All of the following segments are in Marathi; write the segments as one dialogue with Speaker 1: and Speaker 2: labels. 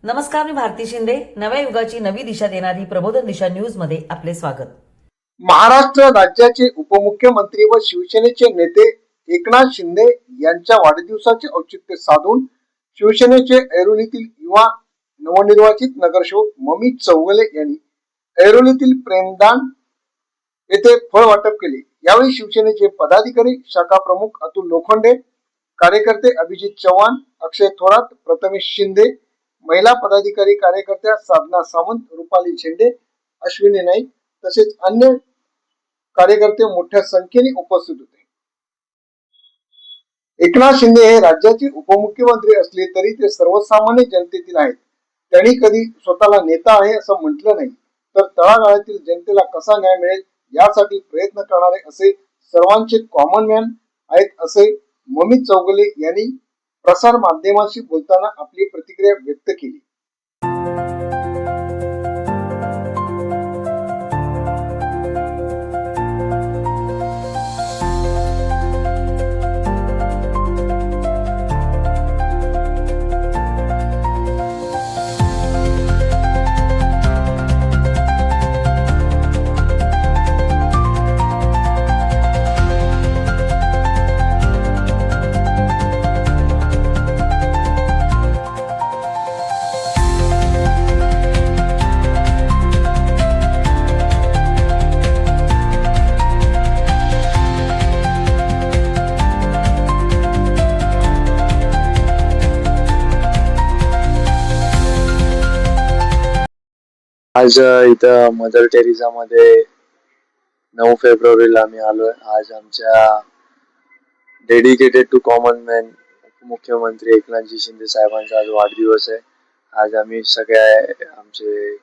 Speaker 1: नमस्कार, मी भारती शिंदे. नव्या युगाची नवी दिशा देणारी प्रबोधन दिशा न्यूज मध्ये आपले स्वागत.
Speaker 2: महाराष्ट्र राज्याचे उपमुख्यमंत्री व शिवसेनेचे नेते एकनाथ शिंदे यांच्या वाढदिवसाचे औचित्य साधून शिवसेनेचे ऐरोलीतील युवा नवनिर्वाचित नगरसेवक ममित चौगले यांनी ऐरोलीतील प्रेमदान येथे फळ वाटप केले. यावेळी शिवसेनेचे पदाधिकारी, शाखा प्रमुख अतुल लोखंडे, कार्यकर्ते अभिजित चव्हाण, अक्षय थोरात, प्रथमेश शिंदे, महिला पदाधिकारी कार्यकर्त्या साधना सावंत, रुपाली झेंडे, अश्विनी नाईक तसेच अन्य कार्यकर्ते मोठ्या संख्येने उपस्थित होते. एकनाथ शिंदे हे राज्याचे उपमुख्यमंत्री असले तरी ते सर्वसामान्य जनतेतील आहेत. त्यांनी कधी स्वतःला नेता आहे असं म्हटलं नाही, तर तळागाळातील जनतेला कसा न्याय मिळेल यासाठी प्रयत्न करणारे असे सर्वांचे कॉमन मॅन आहेत, असे ममित चौगले यांनी प्रसार माध्यमांशी बोलताना आपली प्रतिक्रिया व्यक्त केली.
Speaker 3: आज इथं मदर टेरेसा मध्ये 9 फेब्रुवारीला आम्ही आलोय. आज आमच्या डेडिकेटेड टू कॉमन मॅन मुख्यमंत्री एकनाथजी शिंदे साहेबांचा आज वाढदिवस आहे. आज आम्ही सगळे आमचे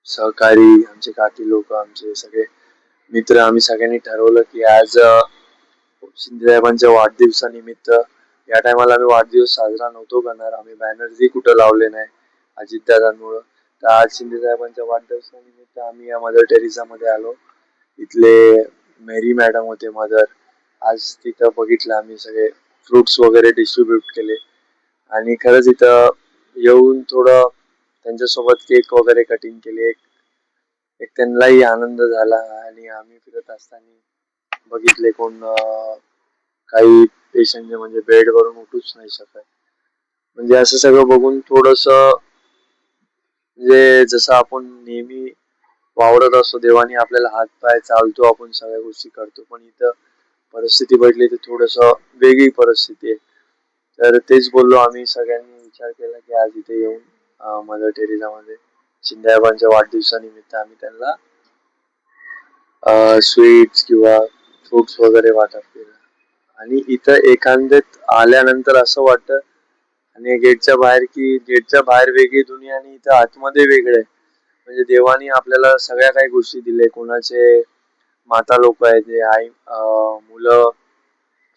Speaker 3: सहकारी, आमचे काकी लोक, आमचे सगळे मित्र, आम्ही सगळ्यांनी ठरवलं की आज शिंदे साहेबांच्या वाढदिवसानिमित्त या टायमाला आम्ही वाढदिवस साजरा नव्हतो करणार. आम्ही बॅनर्सही कुठं लावले नाही अजितदादांमुळं. तर आज शिंदे साहेबांच्या वाढदिवसानिमित्त आम्ही या मदर टेरेसा मध्ये आलो. इथले मेरी मॅडम होते मदर. आज तिथं बघितलं आम्ही सगळे फ्रुट्स वगैरे डिस्ट्रीब्यूट केले आणि खरंच इथं येऊन थोडं त्यांच्यासोबत केक वगैरे कटिंग केले. एक त्यांनाही आनंद झाला आणि आम्ही फिरत असताना बघितले कोण काही पेशंट म्हणजे बेडवरून उठूच नाही शकत. म्हणजे असं सगळं बघून थोडस म्हणजे जसं आपण नेहमी वावरत असतो, देवाने आपल्याला हात पाय चालतो, आपण सगळ्या गोष्टी करतो, पण इथं परिस्थिती बघितली तर थोडस वेगळी परिस्थिती आहे. तर तेच बोललो, आम्ही सगळ्यांनी विचार केला की आज इथे येऊन मदर टेरेसा मध्ये शिंदेसाहेबांच्या वाढदिवसानिमित्त आम्ही त्यांना स्वीट्स किंवा फ्रुट्स वगैरे वाटप केलं. आणि इथं एखाद्यात आल्यानंतर असं वाटतं आणि गेटच्या बाहेर वेगळी दुनिया आणि इथं आतमध्ये वेगळे. म्हणजे देवानी आपल्याला सगळ्या काही गोष्टी दिले. कोणाचे माता लोक आहेत, जे आई मुलं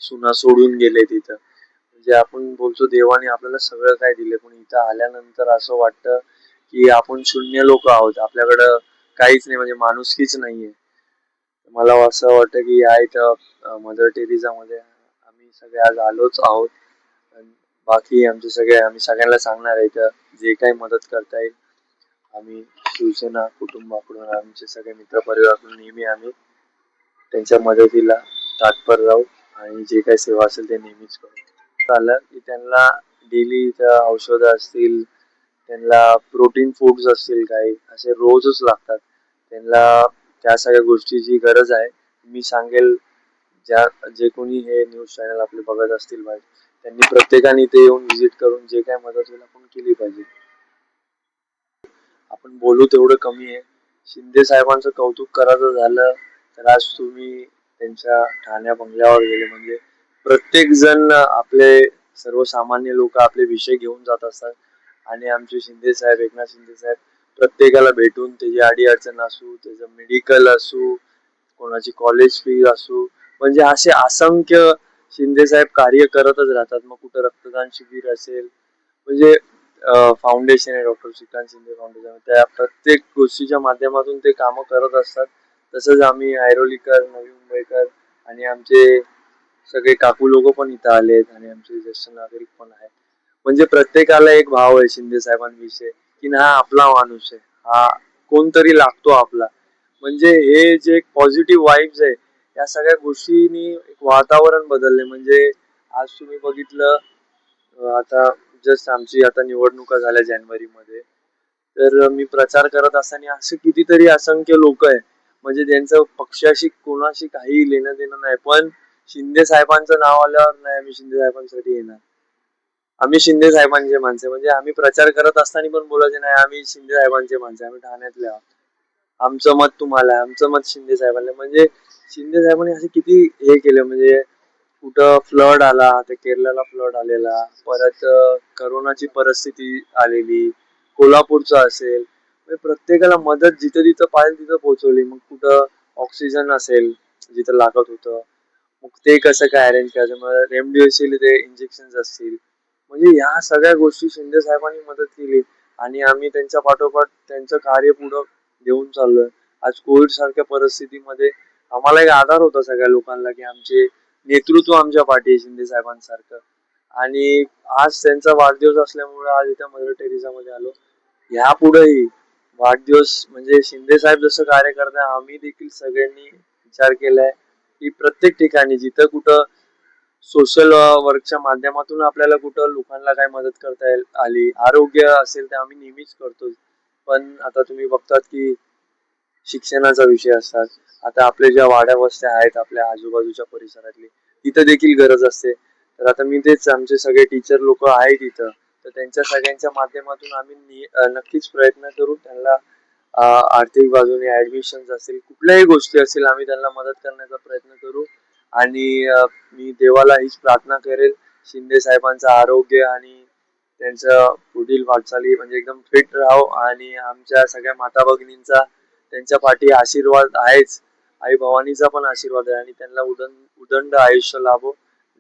Speaker 3: सुना सोडून गेले तिथं. म्हणजे आपण बोलतो देवाने आपल्याला सगळं काय दिले, पण इथं आल्यानंतर असं वाटतं की आपण शून्य लोक आहोत, आपल्याकडं काहीच नाही, म्हणजे माणुसकीच नाहीये. मला असं वाटतं की या इथं मदर टेरेसा मध्ये आम्ही सगळे आज आलोच आहोत. बाकी आमचे सगळे, आम्ही सगळ्यांना सांगणार आहे इथं जे काही मदत करता येईल आम्ही शिवसेना कुटुंबाकडून, आमचे सगळे मित्र परिवाराकडून नेहमी आम्ही त्यांच्या मदतीला तात्पर राहू आणि जे काही सेवा असेल ते नेहमीच करू. झालं की त्यांना डेली औषधं असतील, त्यांना प्रोटीन फूड्स असतील, काही असे रोजच लागतात त्यांना. त्या सगळ्या गोष्टीची गरज आहे. मी सांगेल जे कोणी हे न्यूज चॅनल आपले बघत असतील त्यांनी प्रत्येकाने इथे येऊन व्हिजिट करून जे काय मदत होईल आपण केली पाहिजे. आपण बोलू तेवढं कमी आहे. शिंदे साहेबांचं कौतुक करायचं झालं तर आज तुम्ही त्यांच्या ठाण्या बंगल्यावर गेले म्हणजे प्रत्येक जण आपले सर्वसामान्य लोक आपले विषय घेऊन जात असतात आणि आमचे शिंदे साहेब, एकनाथ शिंदे साहेब प्रत्येकाला भेटून त्याची अडी अडचण असू, त्याचं मेडिकल असू, कोणाची कॉलेज फी असू, म्हणजे असे असंख्य शिंदे साहेब कार्य करतच राहतात. मग कुठं रक्तदान शिबिर असेल, म्हणजे फाउंडेशन आहे डॉक्टर श्रीकांत शिंदे फाउंडेशन, त्या प्रत्येक गोष्टीच्या माध्यमातून ते कामं करत असतात. तसंच आम्ही ऐरोलीकर, नवी मुंबईकर आणि आमचे सगळे काकू लोक पण इथं आलेत आणि आमचे ज्येष्ठ नागरिक पण आहेत. म्हणजे प्रत्येकाला एक भाव आहे शिंदे साहेबांविषयी की हा आपला माणूस आहे, हा कोणतरी लागतो आपला. म्हणजे हे जे एक पॉझिटिव्ह वाईब्स आहे या सगळ्या गोष्टींनी एक वातावरण बदलले. म्हणजे आज तुम्ही बघितलं, आता जस्ट आमची आता निवडणुका झाल्या जानेवारीमध्ये, तर मी प्रचार करत असताना असे कितीतरी असंख्य लोक आहे म्हणजे त्यांचं पक्षाशी कोणाशी काही लेणं देणं नाही, पण शिंदे साहेबांचं नाव आल्यावर नाही आम्ही शिंदे साहेबांसाठी येणार, आम्ही शिंदे साहेबांचे माणसं. म्हणजे आम्ही प्रचार करत असताना पण बोलायचे नाही आम्ही शिंदे साहेबांचे माणसं, आम्ही ठाण्यातले आहोत, आमचं मत तुम्हाला आहे, आमचं मत शिंदे साहेबांना. म्हणजे शिंदे साहेबांनी असे किती हे केलं. म्हणजे कुठं फ्लड आला तर केरळला फ्लड आलेला, परत करोनाची परिस्थिती आलेली, कोल्हापूरचं असेल, म्हणजे प्रत्येकाला मदत जिथं जिथं पाहिजे तिथं पोहोचवली. मग कुठं ऑक्सिजन असेल जिथं लागत होतं, मग ते कसं काय अरेंज करायचं, मग रेमडेसिवीर ते इंजेक्शन असतील, म्हणजे ह्या सगळ्या गोष्टी शिंदे साहेबांनी मदत केली आणि आम्ही त्यांच्या पाठोपाठ त्यांचं कार्य पुढं घेऊन चाललोय. आज कोविड सारख्या परिस्थितीमध्ये आम्हाला एक आधार होता सगळ्या लोकांना की आमचे नेतृत्व आमच्या पाठी आहे शिंदे साहेबांसारखं. आणि आज त्यांचा वाढदिवस असल्यामुळे आज इथं मदर टेरेसा मध्ये आलो. ह्या पुढेही वाढदिवस म्हणजे शिंदे साहेब जसं कार्य करताय आम्ही देखील सगळ्यांनी विचार केलाय की प्रत्येक ठिकाणी जिथं कुठं सोशल वर्कच्या माध्यमातून आपल्याला कुठं लोकांना काय मदत करता आली, आरोग्य असेल तर आम्ही नेहमीच करतो. पण आता तुम्ही बघतात की शिक्षणाचा विषय असतात, आता आपल्या ज्या वाड्या वस्त्या आहेत आपल्या आजूबाजूच्या परिसरातली तिथं देखील गरज असते. तर आता मी तेच आमचे सगळे टीचर लोक आहेत तिथं, तर त्यांच्या सगळ्यांच्या माध्यमातून आम्ही नक्कीच प्रयत्न करू त्यांना आर्थिक बाजूने ऍडमिशन असतील कुठल्याही गोष्टी असतील आम्ही त्यांना मदत करण्याचा प्रयत्न करू. आणि मी देवाला हीच प्रार्थना करेल शिंदे साहेबांचं आरोग्य आणि त्यांचं पुढील वाटचाली म्हणजे एकदम फिट राहो आणि आमच्या सगळ्या माता भगिनींचा त्यांच्या पाठी आशीर्वाद आहेच, आई भवानीचा पण आशीर्वाद आहे आणि त्यांना उदंड आयुष्य लाभो,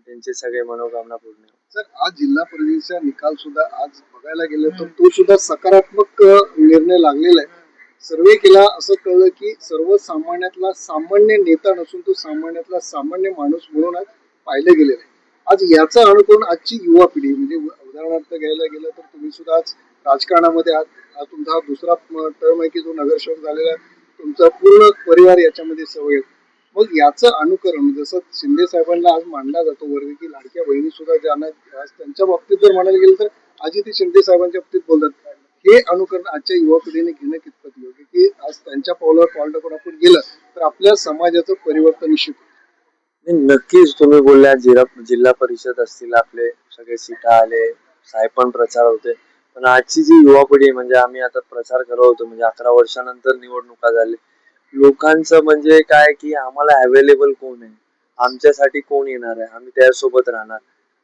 Speaker 3: त्यांचे सगळे मनोकामना पूर्ण हो.
Speaker 2: सर, आज जिल्हा परिषदेचा निकाल सुद्धा आज बघायला गेलं तर तो सुद्धा सकारात्मक निर्णय लागलेला आहे. सर्वे केला असं कळलं की सर्वसामान्यातला सामान्य नेता नसून तो सामान्यातला सामान्य माणूस म्हणून आज पाहिलं गेलेलं आहे. आज याचा अनुकरण आजची युवा पिढी म्हणजे उदाहरणार्थ घ्यायला गेलं तर तुम्ही सुद्धा आज राजकारणामध्ये आज तुमचा हा दुसरा टर्म आहे की जो नगरसेवक झालेला आहे, तुमचा पूर्ण परिवार याच्यामध्ये सवय आहे. मग याचं अनुकरण जसं शिंदे साहेबांना आज मानला जातो वर्ग की लाडक्या बहिणी सुद्धा ज्यांना आज त्यांच्या बाबतीत जर म्हणायला गेलं तर आजही ते शिंदे साहेबांच्या बाबतीत बोलतात. हे अनुकरण आजच्या युवा पिढीने घेणं कितपत योग्य की आज त्यांच्या पावलावर पाऊल टाकून आपण गेलं तर आपल्या समाजाचं परिवर्तन निश्चित होतं.
Speaker 3: नक्कीच तुम्ही बोलल्या जिल्हा परिषद असतील आपले सगळे सीटा आले, साहेब पण प्रचार होते, पण आजची जी युवा पिढी म्हणजे आम्ही आता प्रचार करत होतो म्हणजे 11 वर्षानंतर निवडणुका झाले, लोकांचं म्हणजे काय की आम्हाला अवेलेबल कोण आहे, आमच्यासाठी कोण येणार आहे, आम्ही त्यासोबत राहणार,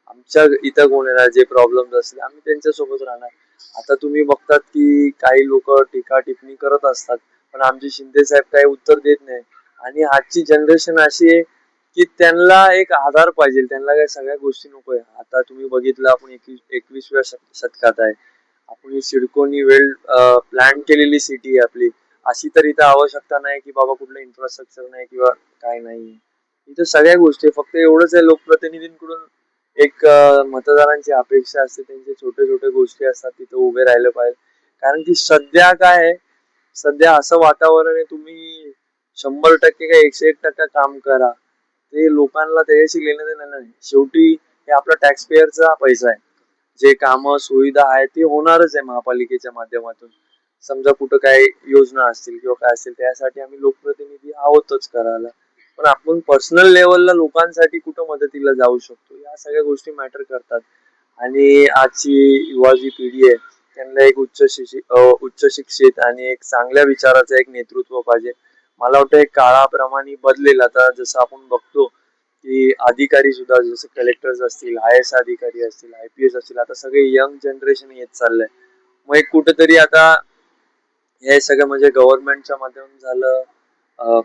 Speaker 3: आमच्या इथं कोण येणार, जे प्रॉब्लेम असतील आम्ही त्यांच्यासोबत राहणार. आता तुम्ही बघतात की काही लोक टीका टिप्पणी करत असतात पण आमचे शिंदे साहेब काही उत्तर देत नाही. आणि आजची जनरेशन अशी आहे की त्यांना एक आधार पाहिजे, त्यांना काही सगळ्या गोष्टी नकोय. आता तुम्ही बघितलं आपण 21व्या शतकात आहे, आपण ही सिडकोनी वेल प्लॅन केलेली सिटी आहे आपली, अशी तर इथं आवश्यकता नाही की बाबा कुठलं इन्फ्रास्ट्रक्चर नाही किंवा काय नाही, इथं सगळ्या गोष्टी फक्त एवढंच आहे लोकप्रतिनिधींकडून एक मतदारांची अपेक्षा असते, त्यांचे छोटे छोटे गोष्टी असतात तिथं उभे राहिलं पाहिजे. कारण की सध्या काय आहे, सध्या असं वातावरण आहे तुम्ही 100% का 101% काम करा, ते लोकांना त्याच्याशी लेणं देणं नाही. शेवटी हे आपला टॅक्स पेअरचा पैसा आहे, जे कामं सुविधा आहे ते होणारच आहे महापालिकेच्या माध्यमातून. समजा कुठं काय योजना असतील किंवा काय असेल त्यासाठी आम्ही लोकप्रतिनिधी आहोतच करायला, पण आपण पर्सनल लेवलला लोकांसाठी कुठं मदतीला जाऊ शकतो या सगळ्या गोष्टी मॅटर करतात. आणि आजची युवा जी पिढी आहे त्यांना एक उच्च शिक्षित आणि एक चांगल्या विचाराचं एक नेतृत्व पाहिजे. मला वाटतं एक काळाप्रमाणे बदलेल. आता जसं आपण बघतो की अधिकारी सुद्धा जसं कलेक्टर्स असतील, IAS अधिकारी असतील, IPS असतील, आता सगळे यंग जनरेशन येत चाललंय. मग एक कुठेतरी आता हे सगळं म्हणजे गव्हर्नमेंटच्या माध्यमातून झालं,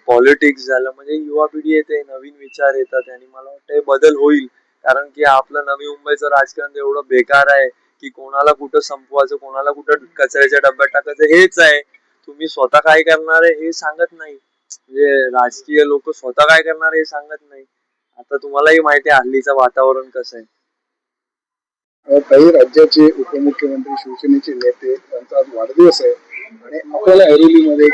Speaker 3: पॉलिटिक्स झालं, म्हणजे युवा पिढी येते, नवीन विचार येतात आणि मला वाटतं बदल होईल. कारण की आपलं नवी मुंबईचं राजकारण एवढं बेकार आहे की कोणाला कुठं संपवायचं, कोणाला कुठं कचऱ्याच्या डब्यात टाकायचं हेच आहे. तुम्ही स्वतः काय करणार आहे हे सांगत नाही, म्हणजे राजकीय लोक स्वतः काय करणार हे सांगत नाही. आता तुम्हालाही माहिती आहे हल्लीचं वातावरण कसं आहे.
Speaker 2: काही राज्याचे उपमुख्यमंत्री शिवसेनेचे नेते यांचा आज वाढदिवस आहे आणि आपल्याला ऐरोलीमध्ये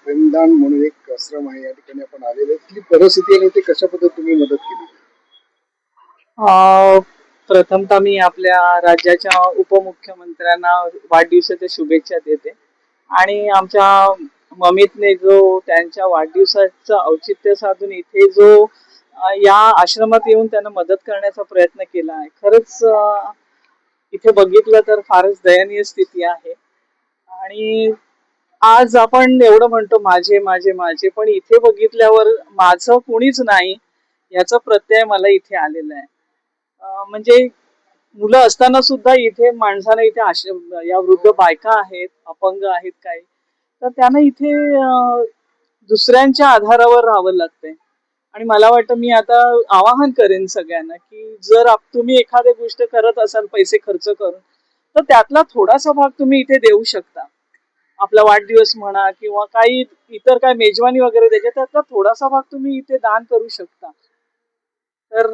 Speaker 2: प्रेमदान म्हणून एक आश्रम आहे, या ठिकाणी आपण आलेले. ती परिस्थिती आणि ते कशा पद्धतीने तुम्ही मदत केली?
Speaker 4: प्रथमतः मी आपल्या राज्याच्या उपमुख्यमंत्र्यांना वाढदिवसाच्या शुभेच्छा देते आणि आमच्या ममितने जो त्यांच्या वाढदिवसाचं औचित्य साधून इथे जो या आश्रमात येऊन त्यांना मदत करण्याचा प्रयत्न केला आहे. खरंच इथे बघितलं तर फारच दयनीय स्थिती आहे आणि आज आपण एवढं म्हणतो माझे माझे माझे, पण इथे बघितल्यावर माझं कुणीच नाही याचा प्रत्यय मला इथे आलेला आहे. म्हणजे मुलं असताना सुद्धा इथे माणसाने इथे आश्रम या वृद्ध बायका आहेत, अपंग आहेत काही, तर त्यांना इथे दुसऱ्यांच्या आधारावर राहावं लागतंय. आणि मला वाटतं मी आता आवाहन करेन सगळ्यांना की जर तुम्ही एखादी गोष्ट करत असाल पैसे खर्च करून, तर त्यातला थोडासा भाग तुम्ही इथे देऊ शकता. आपला वाढदिवस म्हणा किंवा काही इतर काय मेजवानी वगैरे त्यातला थोडासा भाग तुम्ही इथे दान करू शकता. तर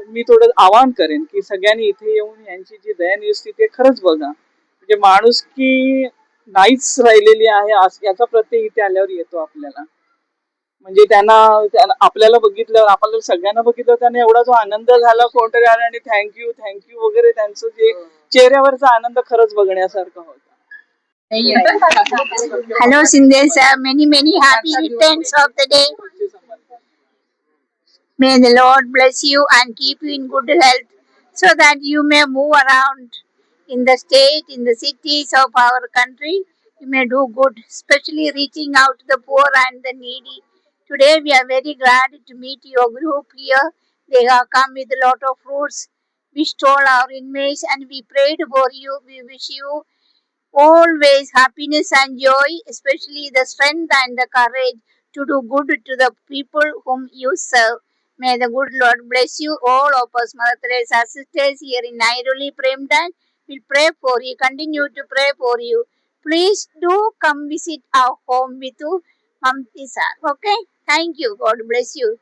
Speaker 4: मी थोडं आवाहन करेन की सगळ्यांनी इथे येऊन यांची जी दयनीय स्थिती आहे खरंच बघा. म्हणजे माणूस की नाहीच राहिलेली आहे याचा प्रत्यय इथे आल्यावर येतो आपल्याला. म्हणजे त्यांना आपल्याला बघितल्यावर, आपल्याला सगळ्यांना बघितलं त्यांना एवढा जो आनंद झाला, कोणतरी आला आणि थँक्यू थँक्यू वगैरे, त्यांचं जे चेहऱ्यावरचा आनंद खरंच बघण्यासारखा होता.
Speaker 5: Hello Sindhe sir, many happy returns of the day. May the Lord bless you and keep you in good health so that you may move around in the state, in the cities of our country. You may do good, especially reaching out to the poor and the needy. Today we are very glad to meet your group here. They have come with a lot of fruits. We stole our inmates and we prayed for you. We wish you always happiness and joy, especially the strength and the courage to do good to the people whom you serve. May the good Lord bless you. All of us, Mother Teresa sisters here in Nairoli Premdan, will pray for you, continue to pray for you. Please do come visit our home with you, Mamti sir. Okay? Thank you. God bless you.